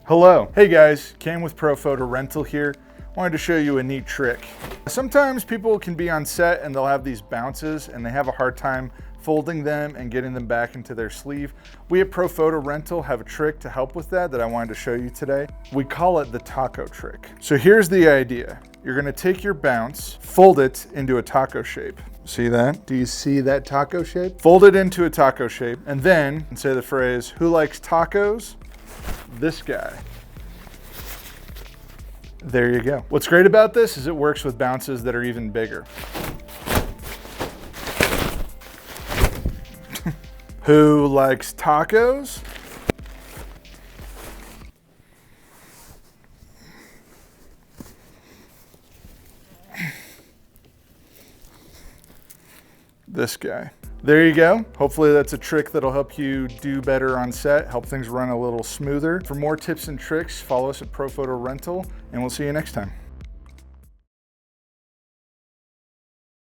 Hello. Hey guys, Cam with Pro Photo Rental here. Wanted to show you a neat trick. Sometimes people can be on set and they'll have these bounces and they have a hard time folding them and getting them back into their sleeve. We at Pro Photo Rental have a trick to help with that I wanted to show you today. We call it the taco trick. So here's the idea. You're gonna take your bounce, fold it into a taco shape. See that? Do you see that taco shape? Fold it into a taco shape and then say the phrase, "Who likes tacos?" This guy. There you go. What's great about this is it works with bounces that are even bigger. Who likes tacos? This guy. There you go. Hopefully that's a trick that'll help you do better on set, help things run a little smoother. For more tips and tricks, follow us at Pro Photo Rental, and we'll see you next time.